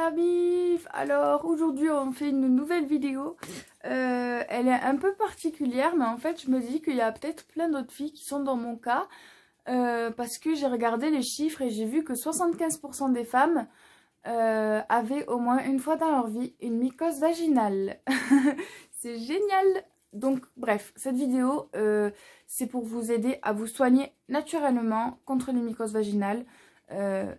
amis, alors aujourd'hui on fait une nouvelle vidéo. Elle est un peu particulière, mais en fait je me dis qu'il y a peut-être plein d'autres filles qui sont dans mon cas, parce que j'ai regardé les chiffres et j'ai vu que 75% des femmes avaient au moins une fois dans leur vie une mycose vaginale. C'est génial. Donc bref, cette vidéo c'est pour vous aider à vous soigner naturellement contre les mycoses vaginales.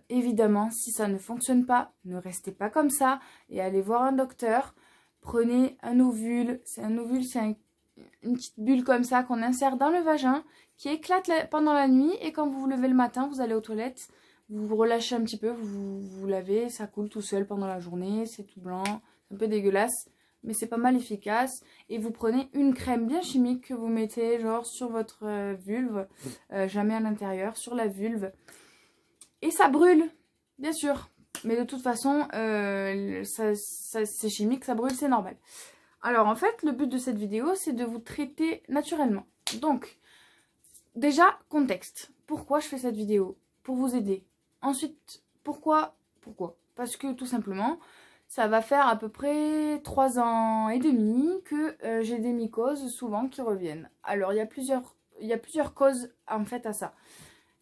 Évidemment, si ça ne fonctionne pas, ne restez pas comme ça et allez voir un docteur. Prenez un ovule. Un ovule, c'est une petite bulle comme ça qu'on insère dans le vagin, qui éclate pendant la nuit, et quand vous vous levez le matin, vous allez aux toilettes, vous vous relâchez un petit peu, vous lavez, ça coule tout seul pendant la journée, c'est tout blanc, c'est un peu dégueulasse, mais c'est pas mal efficace. Et vous prenez une crème bien chimique que vous mettez genre sur votre vulve, jamais à l'intérieur, sur la vulve. Et ça brûle, bien sûr. Mais de toute façon, c'est chimique, ça brûle, c'est normal. Alors en fait, le but de cette vidéo, c'est de vous traiter naturellement. Donc, déjà, contexte. Pourquoi je fais cette vidéo? Pour vous aider. Ensuite, pourquoi? Parce que tout simplement, ça va faire à peu près 3 ans et demi que j'ai des mycoses souvent qui reviennent. Alors, il y a plusieurs causes en fait à ça.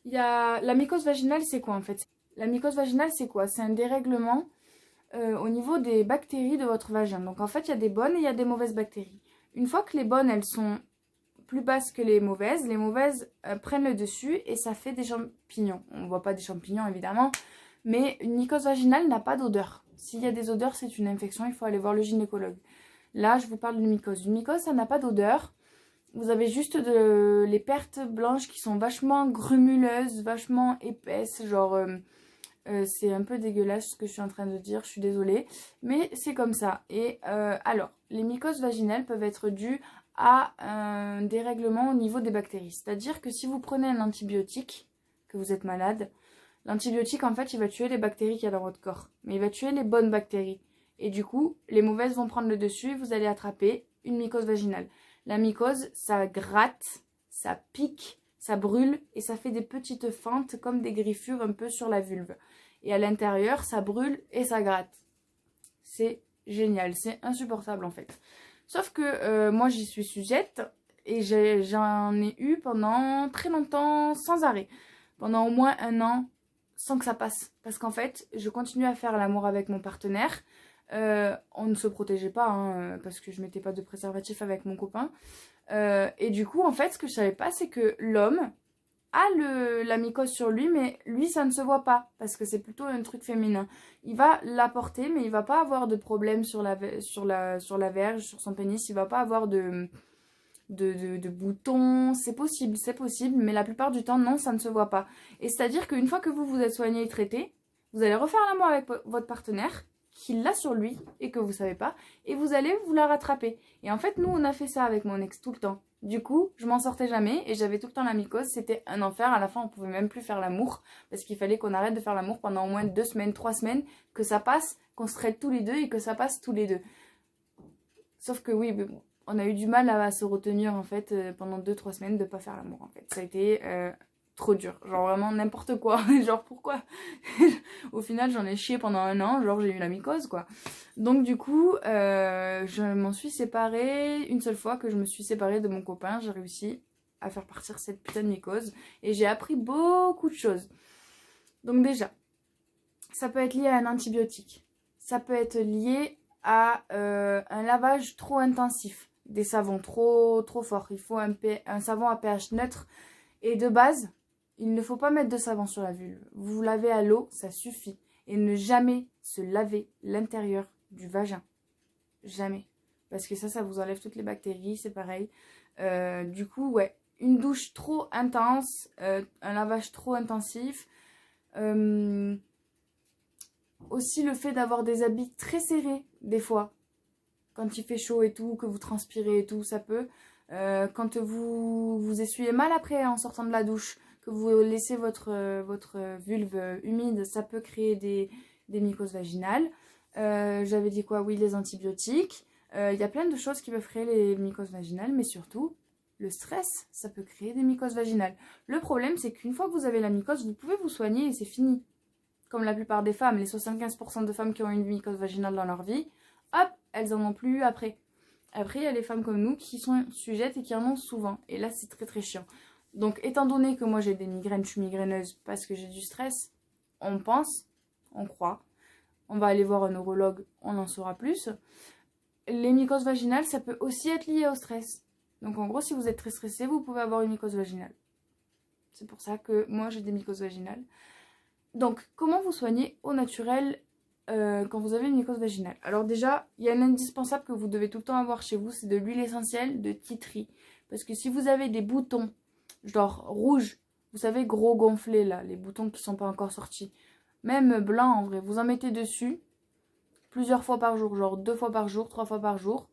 Il y a la mycose vaginale, c'est quoi en fait? La mycose vaginale, c'est quoi? C'est un dérèglement au niveau des bactéries de votre vagin. Donc en fait, il y a des bonnes et il y a des mauvaises bactéries. Une fois que les bonnes, elles sont plus basses que les mauvaises prennent le dessus et ça fait des champignons. On ne voit pas des champignons évidemment, mais une mycose vaginale n'a pas d'odeur. S'il y a des odeurs, c'est une infection, il faut aller voir le gynécologue. Là, je vous parle d'une mycose. Une mycose, ça n'a pas d'odeur. Vous avez juste les pertes blanches qui sont vachement grumuleuses, vachement épaisses, genre c'est un peu dégueulasse ce que je suis en train de dire, je suis désolée, mais c'est comme ça. Et alors, les mycoses vaginales peuvent être dues à un dérèglement au niveau des bactéries. C'est-à-dire que si vous prenez un antibiotique, que vous êtes malade, l'antibiotique en fait il va tuer les bactéries qu'il y a dans votre corps, mais il va tuer les bonnes bactéries. Et du coup, les mauvaises vont prendre le dessus et vous allez attraper une mycose vaginale. La mycose, ça gratte, ça pique, ça brûle et ça fait des petites fentes comme des griffures un peu sur la vulve. Et à l'intérieur, ça brûle et ça gratte. C'est génial, c'est insupportable en fait. Sauf que moi j'y suis sujette et j'en ai eu pendant très longtemps sans arrêt. Pendant au moins 1 an sans que ça passe. Parce qu'en fait, je continue à faire l'amour avec mon partenaire. On ne se protégeait pas hein, parce que je mettais pas de préservatif avec mon copain. Et du coup, en fait, ce que je savais pas, c'est que l'homme a la mycose sur lui, mais lui, ça ne se voit pas parce que c'est plutôt un truc féminin. Il va l'apporter, mais il va pas avoir de problème sur la verge, sur son pénis. Il va pas avoir de boutons. C'est possible, mais la plupart du temps, non, ça ne se voit pas. Et c'est-à-dire qu'une fois que vous vous êtes soigné et traité, vous allez refaire l'amour avec votre partenaire qui l'a sur lui et que vous savez pas, et vous allez vous la rattraper. Et en fait, nous, on a fait ça avec mon ex tout le temps. Du coup, je m'en sortais jamais et j'avais tout le temps la mycose. C'était un enfer. À la fin, on pouvait même plus faire l'amour parce qu'il fallait qu'on arrête de faire l'amour pendant au moins 2 semaines, 3 semaines, que ça passe, qu'on se traite tous les deux et que ça passe tous les deux. Sauf que oui, on a eu du mal à se retenir en fait pendant 2-3 semaines de pas faire l'amour en fait. Ça a été trop dur, genre vraiment n'importe quoi, genre pourquoi? Au final j'en ai chié pendant 1 an, genre j'ai eu la mycose quoi. Donc du coup je m'en suis séparée, une seule fois que je me suis séparée de mon copain, j'ai réussi à faire partir cette putain de mycose et j'ai appris beaucoup de choses. Donc déjà, ça peut être lié à un antibiotique, ça peut être lié à un lavage trop intensif, des savons trop forts, il faut un savon à pH neutre et de base, il ne faut pas mettre de savon sur la vulve. Vous vous lavez à l'eau, ça suffit. Et ne jamais se laver l'intérieur du vagin. Jamais. Parce que ça vous enlève toutes les bactéries, c'est pareil. Du coup, ouais, une douche trop intense, un lavage trop intensif. Aussi le fait d'avoir des habits très serrés, des fois. Quand il fait chaud et tout, que vous transpirez et tout, ça peut. Quand vous essuyez mal après en sortant de la douche, que vous laissez votre vulve humide, ça peut créer des mycoses vaginales. J'avais dit quoi? Oui, les antibiotiques. Il y a plein de choses qui peuvent créer les mycoses vaginales, mais surtout, le stress, ça peut créer des mycoses vaginales. Le problème, c'est qu'une fois que vous avez la mycose, vous pouvez vous soigner et c'est fini. comme la plupart des femmes, les 75% de femmes qui ont une mycose vaginale dans leur vie, hop, elles en ont plus après. Après, il y a les femmes comme nous qui sont sujettes et qui en ont souvent. Et là, c'est très très chiant. Donc, étant donné que moi j'ai des migraines, je suis migraineuse parce que j'ai du stress, on pense, on croit. On va aller voir un neurologue, on en saura plus. Les mycoses vaginales, ça peut aussi être lié au stress. Donc, en gros, si vous êtes très stressé, vous pouvez avoir une mycose vaginale. C'est pour ça que moi, j'ai des mycoses vaginales. Donc, comment vous soignez au naturel quand vous avez une mycose vaginale? Alors déjà, il y a un indispensable que vous devez tout le temps avoir chez vous, c'est de l'huile essentielle de tea tree. Parce que si vous avez des boutons, genre rouges, vous savez, gros gonflés là, les boutons qui ne sont pas encore sortis, même blancs en vrai, vous en mettez dessus plusieurs fois par jour, genre 2 fois par jour, 3 fois par jour.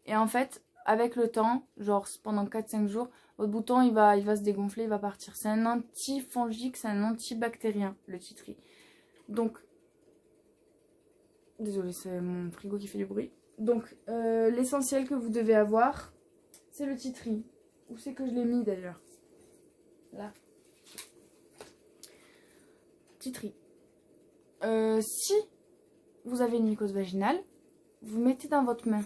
Et en fait, avec le temps, genre pendant 4-5 jours, votre bouton il va se dégonfler, il va partir. C'est un antifongique, c'est un antibactérien, le tea tree. Donc, désolée, c'est mon frigo qui fait du bruit. Donc, l'essentiel que vous devez avoir, c'est le tea tree. Où c'est que je l'ai mis d'ailleurs? Là. Tea tree. Si vous avez une mycose vaginale, vous mettez dans votre main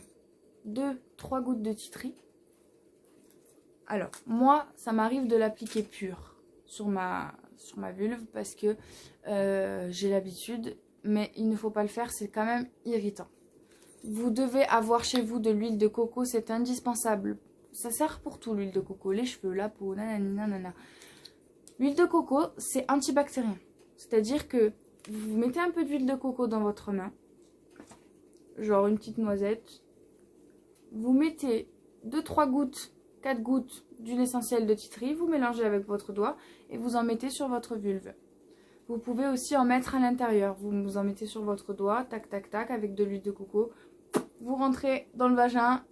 2-3 gouttes de tea tree. Alors, moi, ça m'arrive de l'appliquer pur sur ma vulve parce que j'ai l'habitude, mais il ne faut pas le faire, c'est quand même irritant. Vous devez avoir chez vous de l'huile de coco, c'est indispensable. Ça sert pour tout, l'huile de coco, les cheveux, la peau, nanani, nanana. L'huile de coco, c'est antibactérien. C'est-à-dire que vous mettez un peu d'huile de coco dans votre main, genre une petite noisette. Vous mettez 2-3 gouttes, 4 gouttes d'huile essentielle de tea tree, vous mélangez avec votre doigt et vous en mettez sur votre vulve. Vous pouvez aussi en mettre à l'intérieur. Vous en mettez sur votre doigt, tac, tac, tac, avec de l'huile de coco. Vous rentrez dans le vagin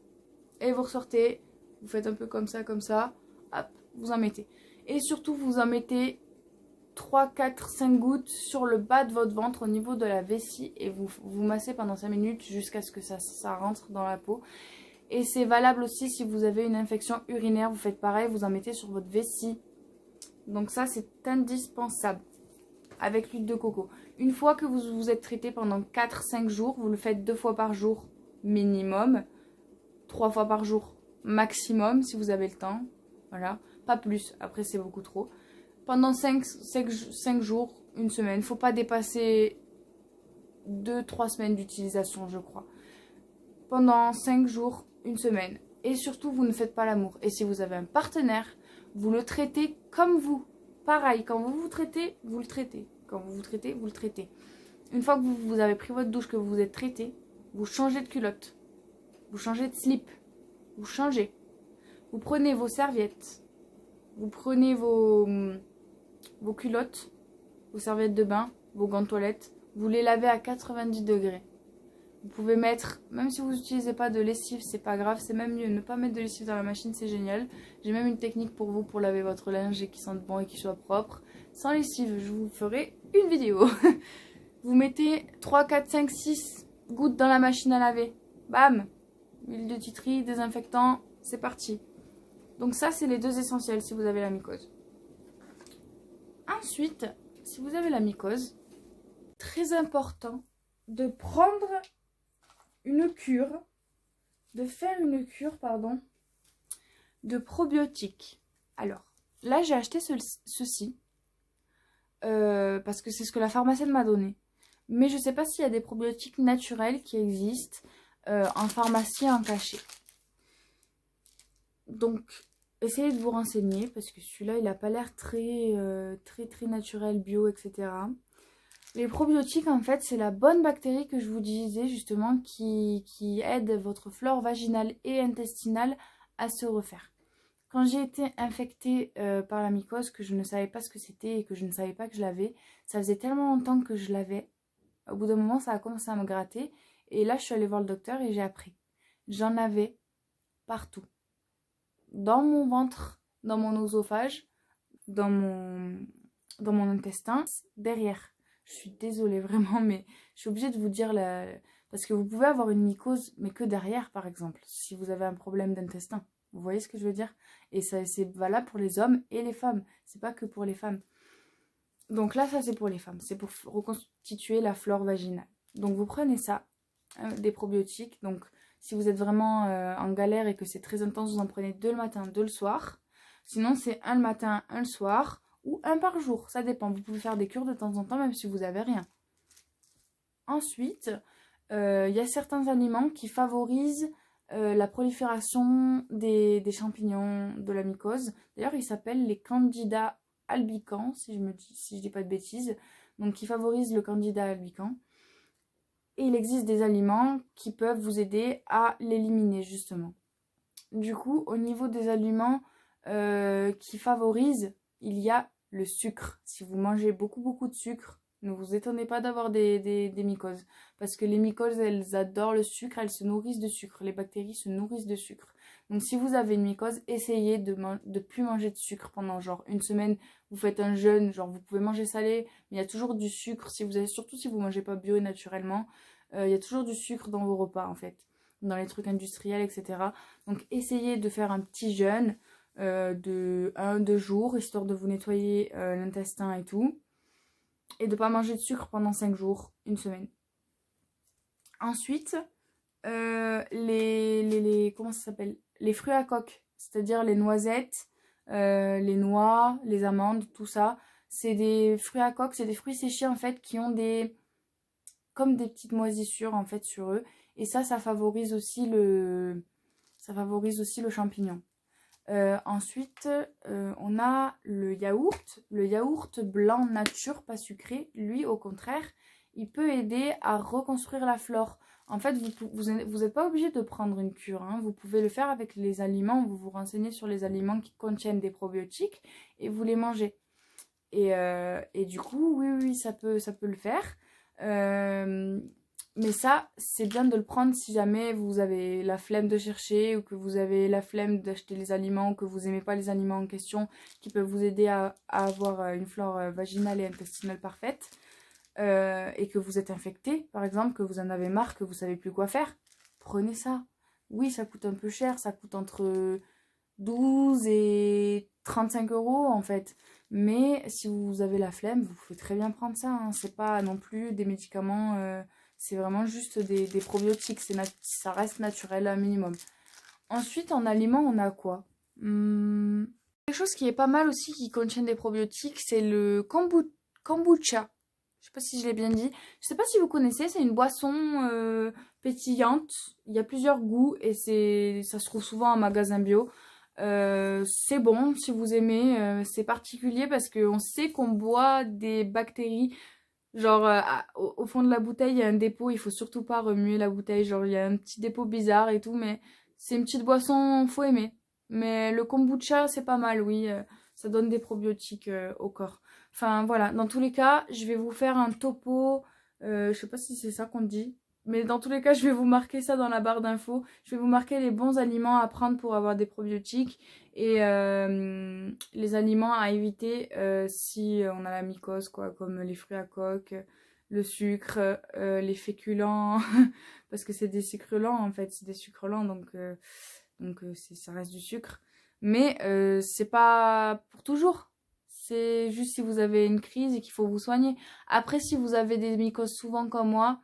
et vous ressortez. Vous faites un peu comme ça, hop, vous en mettez. Et surtout, vous en mettez 3, 4, 5 gouttes sur le bas de votre ventre au niveau de la vessie et vous massez pendant 5 minutes jusqu'à ce que ça rentre dans la peau. Et c'est valable aussi si vous avez une infection urinaire, vous faites pareil, vous en mettez sur votre vessie. Donc ça, c'est indispensable avec l'huile de coco. Une fois que vous vous êtes traité pendant 4-5 jours, vous le faites 2 fois par jour minimum, 3 fois par jour maximum si vous avez le temps. Voilà, pas plus, après c'est beaucoup trop. Pendant 5 jours, une semaine, il ne faut pas dépasser 2-3 semaines d'utilisation, je crois. Pendant 5 jours, une semaine. Et surtout, vous ne faites pas l'amour. Et si vous avez un partenaire, vous le traitez comme vous. Pareil, quand vous vous traitez, vous le traitez. Quand vous vous traitez, vous le traitez. Une fois que vous avez pris votre douche, que vous vous êtes traité, vous changez de culotte. Vous changez de slip. Vous changez. Vous prenez vos serviettes. Vous prenez vos culottes, vos serviettes de bain, vos gants de toilette. Vous les lavez à 90 degrés. Vous pouvez mettre, même si vous n'utilisez pas de lessive, c'est pas grave, c'est même mieux. Ne pas mettre de lessive dans la machine, c'est génial. J'ai même une technique pour vous pour laver votre linge et qu'il sente bon et qu'il soit propre. Sans lessive, je vous ferai une vidéo. Vous mettez 3, 4, 5, 6 gouttes dans la machine à laver. Bam! Huile de tea tree, désinfectant, c'est parti. Donc ça, c'est les 2 essentiels si vous avez la mycose. Ensuite, si vous avez la mycose, très important de prendre une cure, de faire une cure, de probiotiques. Alors, là, j'ai acheté ceci, parce que c'est ce que la pharmacienne m'a donné. Mais je ne sais pas s'il y a des probiotiques naturels qui existent en pharmacie en cachet. Donc, essayez de vous renseigner, parce que celui-là, il n'a pas l'air très naturel, bio, etc. Les probiotiques, en fait, c'est la bonne bactérie que je vous disais justement qui aide votre flore vaginale et intestinale à se refaire. Quand j'ai été infectée par la mycose, que je ne savais pas ce que c'était et que je ne savais pas que je l'avais, ça faisait tellement longtemps que je l'avais. Au bout d'un moment, ça a commencé à me gratter. Et là, je suis allée voir le docteur et j'ai appris. J'en avais partout. Dans mon ventre, dans mon oesophage, dans mon intestin, derrière. Je suis désolée vraiment, mais je suis obligée de vous dire parce que vous pouvez avoir une mycose, mais que derrière, par exemple, si vous avez un problème d'intestin. Vous voyez ce que je veux dire? Et ça, c'est valable pour les hommes et les femmes. C'est pas que pour les femmes. Donc là, ça c'est pour les femmes, c'est pour reconstituer la flore vaginale. Donc vous prenez ça, des probiotiques. Donc si vous êtes vraiment en galère et que c'est très intense, vous en prenez 2 le matin, 2 le soir. Sinon c'est un le matin, un le soir ou un par jour, ça dépend. Vous pouvez faire des cures de temps en temps même si vous n'avez rien. Ensuite, il y a certains aliments qui favorisent la prolifération des champignons de la mycose. D'ailleurs, ils s'appellent les candida albicans, si je dis pas de bêtises. Donc, qui favorisent le candida albicans. Et il existe des aliments qui peuvent vous aider à l'éliminer, justement. Du coup, au niveau des aliments qui favorisent, il y a le sucre. Si vous mangez beaucoup de sucre, ne vous étonnez pas d'avoir des mycoses. Parce que les mycoses, elles adorent le sucre, elles se nourrissent de sucre. Les bactéries se nourrissent de sucre. Donc si vous avez une mycose, essayez de plus manger de sucre pendant genre une semaine. Vous faites un jeûne, genre vous pouvez manger salé, mais il y a toujours du sucre. Surtout si vous mangez pas bio et naturellement, il y a toujours du sucre dans vos repas en fait. Dans les trucs industriels, etc. Donc essayez de faire un petit jeûne de 1-2 jours, histoire de vous nettoyer l'intestin et tout. Et de ne pas manger de sucre pendant 5 jours, une semaine. Ensuite, comment ça s'appelle? Les fruits à coque, c'est-à-dire les noisettes, les noix, les amandes, tout ça. C'est des fruits à coque, c'est des fruits séchés en fait qui ont comme des petites moisissures en fait sur eux. Et ça favorise aussi le champignon. Ensuite, on a le yaourt blanc nature, pas sucré. Lui, au contraire, il peut aider à reconstruire la flore. En fait, vous n'êtes pas obligé de prendre une cure, hein. Vous pouvez le faire avec les aliments. Vous vous renseignez sur les aliments qui contiennent des probiotiques et vous les mangez. Et du coup, oui, ça peut le faire. Mais ça, c'est bien de le prendre si jamais vous avez la flemme de chercher ou que vous avez la flemme d'acheter les aliments ou que vous n'aimez pas les aliments en question qui peuvent vous aider à avoir une flore vaginale et intestinale parfaite et que vous êtes infecté, par exemple, que vous en avez marre, que vous savez plus quoi faire. Prenez ça. Oui, ça coûte un peu cher, ça coûte entre 12 et 35 euros en fait. Mais si vous avez la flemme, vous pouvez très bien prendre ça, hein. C'est pas non plus des médicaments, c'est vraiment juste des probiotiques. Ça reste naturel un minimum. Ensuite, en aliment, on a quoi? Quelque chose qui est pas mal aussi qui contient des probiotiques, c'est le kombucha. Je sais pas si je l'ai bien dit. Je sais pas si vous connaissez, c'est une boisson pétillante. Il y a plusieurs goûts et ça se trouve souvent en magasin bio. C'est bon si vous aimez, c'est particulier parce qu'on sait qu'on boit des bactéries. Genre au fond de la bouteille il y a un dépôt, il faut surtout pas remuer la bouteille, genre il y a un petit dépôt bizarre et tout, mais c'est une petite boisson, faut aimer. Mais le kombucha c'est pas mal, oui, ça donne des probiotiques au corps. Enfin voilà, dans tous les cas, je vais vous faire un topo, je sais pas si c'est ça qu'on dit, mais dans tous les cas, je vais vous marquer ça dans la barre d'infos. Je vais vous marquer les bons aliments à prendre pour avoir des probiotiques et les aliments à éviter si on a la mycose, quoi, comme les fruits à coque, le sucre, les féculents, parce que c'est des sucres lents en fait, c'est des sucres lents, donc ça reste du sucre. Mais c'est pas pour toujours. C'est juste si vous avez une crise et qu'il faut vous soigner. Après, si vous avez des mycoses souvent comme moi,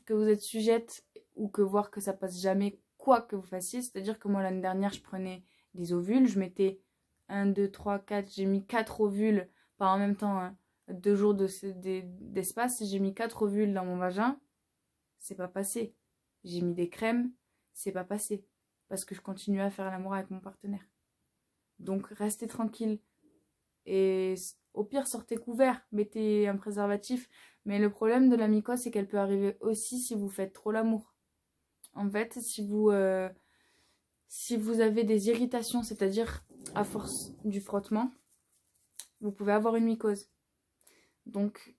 que vous êtes sujette ou que voir que ça passe jamais quoi que vous fassiez. C'est-à-dire que moi l'année dernière je prenais des ovules, je mettais 1, 2, 3, 4, j'ai mis 4 ovules, pas en même temps, hein, 2 jours d'espace, j'ai mis 4 ovules dans mon vagin, c'est pas passé. J'ai mis des crèmes, c'est pas passé. Parce que je continuais à faire l'amour avec mon partenaire. Donc restez tranquille. Et au pire, sortez couvert, mettez un préservatif. Mais le problème de la mycose, c'est qu'elle peut arriver aussi si vous faites trop l'amour. En fait, si vous avez des irritations, c'est-à-dire à force du frottement, vous pouvez avoir une mycose. Donc,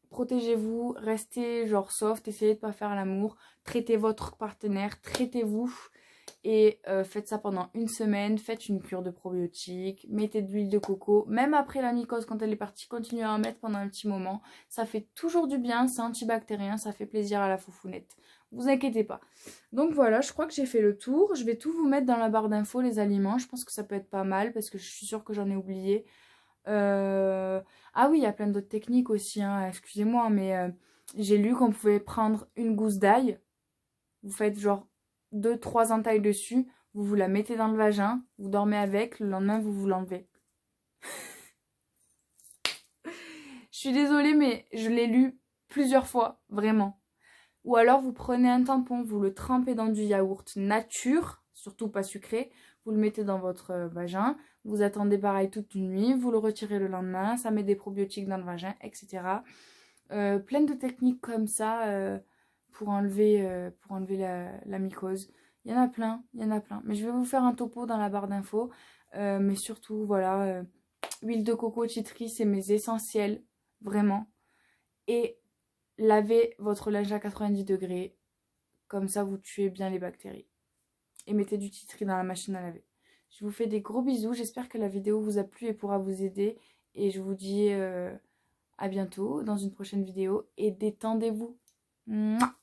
protégez-vous, restez genre soft, essayez de pas faire l'amour, traitez votre partenaire, traitez-vous. Et faites ça pendant une semaine, faites une cure de probiotiques, mettez de l'huile de coco, même après la mycose quand elle est partie, continuez à en mettre pendant un petit moment, ça fait toujours du bien, c'est antibactérien, ça fait plaisir à la foufounette, vous inquiétez pas. Donc voilà, je crois que j'ai fait le tour, je vais tout vous mettre dans la barre d'infos, les aliments, je pense que ça peut être pas mal parce que je suis sûre que j'en ai oublié. Ah oui, il y a plein d'autres techniques aussi, hein, excusez-moi, mais j'ai lu qu'on pouvait prendre une gousse d'ail, vous faites genre 2-3 entailles dessus, vous la mettez dans le vagin, vous dormez avec, le lendemain vous l'enlevez. Je suis désolée, mais je l'ai lu plusieurs fois, vraiment. Ou alors vous prenez un tampon, vous le trempez dans du yaourt nature, surtout pas sucré, vous le mettez dans votre vagin, vous attendez pareil toute une nuit, vous le retirez le lendemain, ça met des probiotiques dans le vagin, etc. Plein de techniques comme ça pour enlever la mycose. Il y en a plein, il y en a plein. Mais je vais vous faire un topo dans la barre d'infos. Mais surtout, voilà, huile de coco, tea tree, c'est mes essentiels, vraiment. Et lavez votre linge à 90 degrés. Comme ça, vous tuez bien les bactéries. Et mettez du tea tree dans la machine à laver. Je vous fais des gros bisous. J'espère que la vidéo vous a plu et pourra vous aider. Et je vous dis à bientôt dans une prochaine vidéo. Et détendez-vous. Mouah.